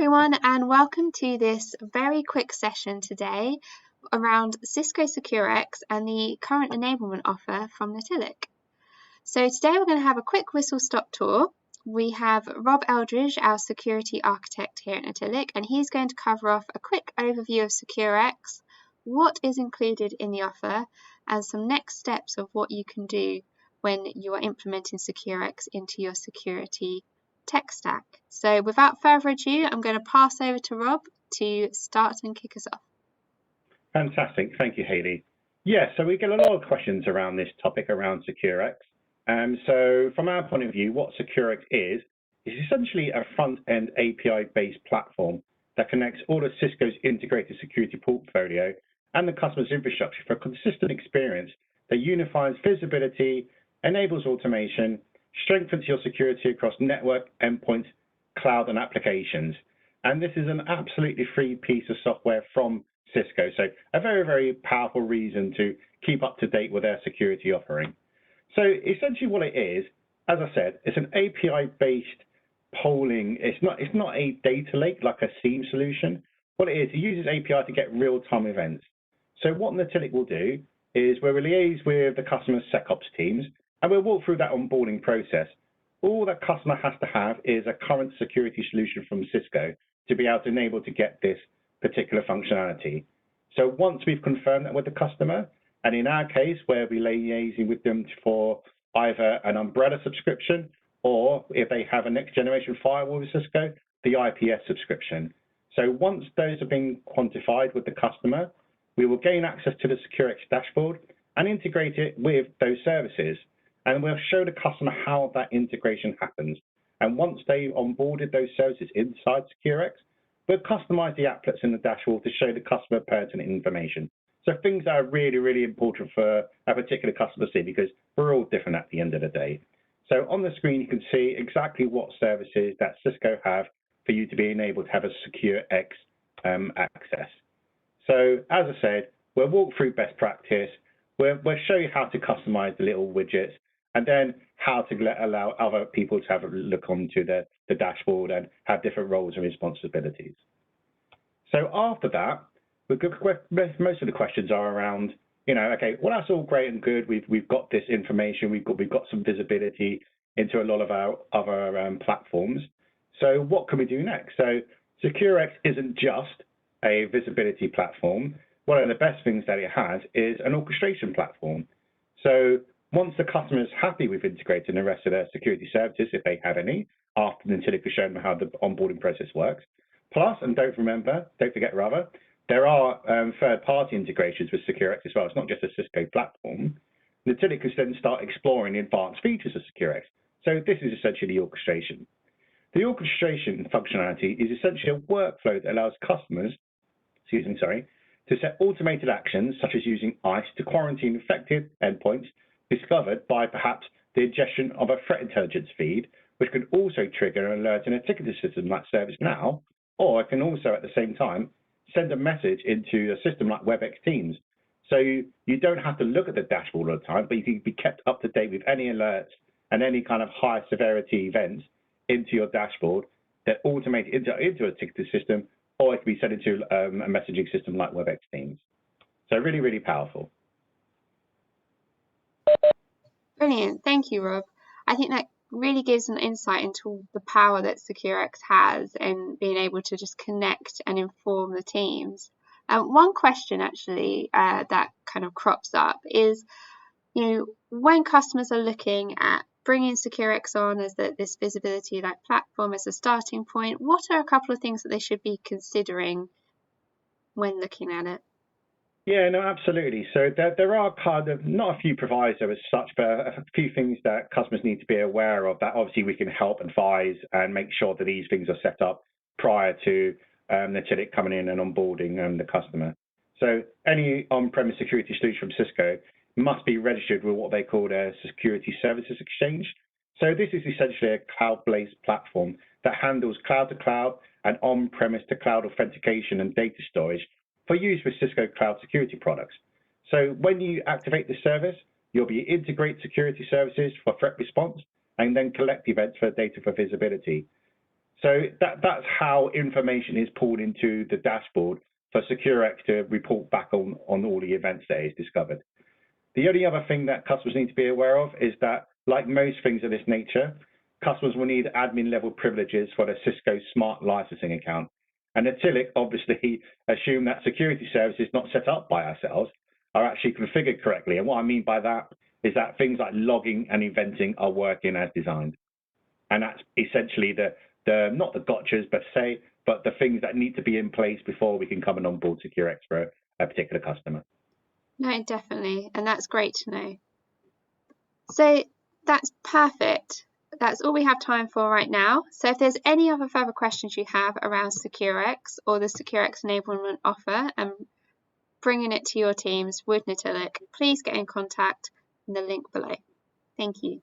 everyone, and welcome to this very quick session today around Cisco SecureX and the current enablement offer from Natilik. So today we're going to have a quick whistle-stop tour. We have Rob Eldridge, our security architect here at Natilik, and he's going to cover off a quick overview of SecureX, what is included in the offer, and some next steps of what you can do when you are implementing SecureX into your security tech stack. So without further ado, I'm going to pass over to Rob to start and kick us off. Fantastic. Thank you, Hayley. Yeah, so we get a lot of questions around this topic around SecureX. So from our point of view, what SecureX is essentially a front-end API-based platform that connects all of Cisco's integrated security portfolio and the customer's infrastructure for a consistent experience that unifies visibility, enables automation, strengthens your security across network, endpoints, cloud, and applications. And this is an absolutely free piece of software from Cisco. So a very, very powerful reason to keep up to date with their security offering. So essentially what it is, as I said, it's an API-based polling. It's not a data lake like a SIEM solution. What it is, it uses API to get real-time events. So what Natilik will do is we'll liaise with the customer's SecOps teams, and we'll walk through that onboarding process. All that customer has to have is a current security solution from Cisco to be able to enable to get this particular functionality. So once we've confirmed that with the customer, and in our case, where we're liaising with them for either an umbrella subscription, or if they have a next generation firewall with Cisco, the IPS subscription. So once those have been quantified with the customer, we will gain access to the SecureX dashboard and integrate it with those services. And we'll show the customer how that integration happens. And once they've onboarded those services inside SecureX, we'll customize the applets in the dashboard to show the customer pertinent information. So things that are really, really important for a particular customer to see, because we're all different at the end of the day. So on the screen, you can see exactly what services that Cisco have for you to be enabled to have a SecureX access. So as I said, we'll walk through best practice. We'll show you how to customize the little widgets, and then how to allow other people to have a look onto the dashboard and have different roles and responsibilities. So after that, most of the questions are around, okay, well, that's all great and good. We've got this information. We've got some visibility into a lot of our other platforms. So what can we do next? So SecureX isn't just a visibility platform. One of the best things that it has is an orchestration platform. So once the customer is happy with integrating the rest of their security services, if they have any, after Natilik has shown them how the onboarding process works. Plus, and don't forget, there are third-party integrations with SecureX as well. It's not just a Cisco platform. Natilik can then start exploring the advanced features of SecureX. So this is essentially the orchestration. The orchestration functionality is essentially a workflow that allows customers, to set automated actions, such as using ICE to quarantine infected endpoints discovered by perhaps the ingestion of a threat intelligence feed, which can also trigger an alert in a ticketing system like ServiceNow, or it can also at the same time send a message into a system like WebEx Teams. So you don't have to look at the dashboard all the time, but you can be kept up to date with any alerts and any kind of high severity events into your dashboard that automate into a ticketing system, or it can be sent into a messaging system like WebEx Teams. So really, really powerful. Brilliant. Thank you, Rob. I think that really gives an insight into the power that SecureX has in being able to just connect and inform the teams. One question actually that kind of crops up is, when customers are looking at bringing SecureX on as this visibility like platform as a starting point, what are a couple of things that they should be considering when looking at it? Yeah, no, absolutely. So there are kind of not a few providers as such, but a few things that customers need to be aware of that obviously we can help advise and make sure that these things are set up prior to Natilik coming in and onboarding the customer. So any on-premise security solution from Cisco must be registered with what they call a Security Services Exchange. So this is essentially a cloud-based platform that handles cloud-to-cloud and on-premise to cloud authentication and data storage for use with Cisco Cloud Security products. So when you activate the service, you'll be integrate security services for threat response and then collect events for data for visibility. So that's how information is pulled into the dashboard for SecureX to report back on all the events that is discovered. The only other thing that customers need to be aware of is that, like most things of this nature, customers will need admin level privileges for their Cisco Smart Licensing account. And Natilik obviously assume that security services not set up by ourselves are actually configured correctly. And what I mean by that is that things like logging and eventing are working as designed. And that's essentially not the gotchas, but the things that need to be in place before we can come and onboard SecureX for a particular customer. No, definitely. And that's great to know. So that's perfect. That's all we have time for right now. So if there's any other further questions you have around SecureX or the SecureX enablement offer and bringing it to your teams with Natilik, please get in contact in the link below. Thank you.